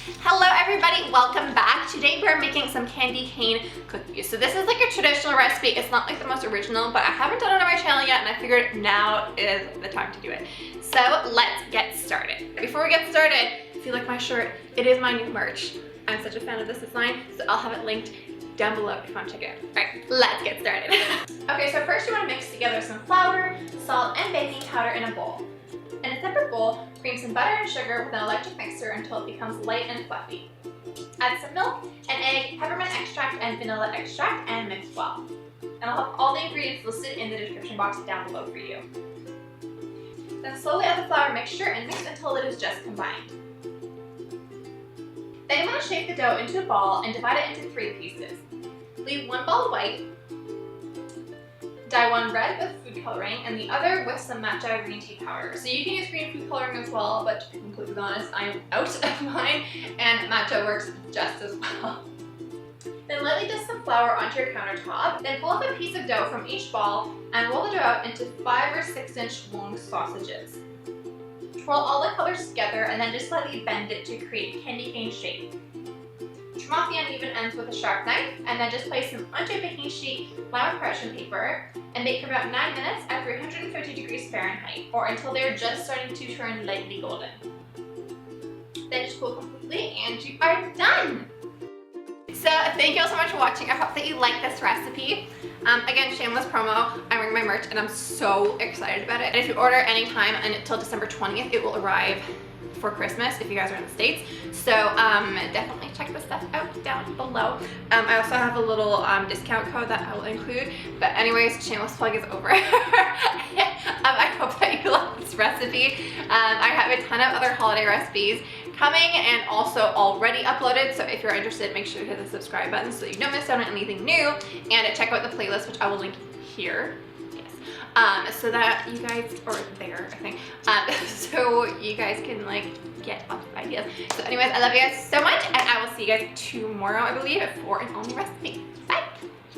Hello everybody, welcome back. Today we're making some candy cane cookies. So this is like a traditional recipe. It's not like the most original, but I haven't done it on my channel yet and I figured now is the time to do it. So let's get started. Before we get started, if you like my shirt, it is my new merch. I'm such a fan of this design, so I'll have it linked down below if you want to check it out. Alright, let's get started. Okay, so first you want to mix together some flour, salt, and baking powder in a bowl. In a separate bowl, cream some butter and sugar with an electric mixer until it becomes light and fluffy. Add some milk, an egg, peppermint extract, and vanilla extract, and mix well. And I'll have all the ingredients listed in the description box down below for you. Then slowly add the flour mixture and mix until it is just combined. Then you want to shape the dough into a ball and divide it into 3 pieces. Leave one ball white, dye one red with food coloring and the other with some matcha green tea powder. So you can use green food coloring as well, but to be completely honest, I am out of mine and matcha works just as well. Then lightly dust some flour onto your countertop. Then pull up a piece of dough from each ball and roll the dough out into 5 or 6 inch long sausages. Twirl all the colors together and then just slightly bend it to create a candy cane shape. Trim off the uneven ends with a sharp knife and then just place them onto a baking sheet lined with parchment paper and bake for about 9 minutes at 350 degrees Fahrenheit or until they're just starting to turn lightly golden. Then just cool completely and you are done! So thank you all so much for watching. I hope that you like this recipe. Again, shameless promo, I'm wearing my merch and I'm so excited about it. And if you order anytime until December 20th, it will arrive for Christmas if you guys are in the States. So definitely check this stuff out down below. I also have a little discount code that I will include. But anyways, shameless plug is over. I hope that you love this recipe. I have a ton of other holiday recipes coming and also already uploaded. So if you're interested, make sure to hit the subscribe button so you don't miss out on anything new. And check out the playlist, which I will link here. So that you guys, or there, I think, so you guys can like get lots of ideas. So anyways, I love you guys so much and I will see you guys tomorrow, I believe, for an all new recipe.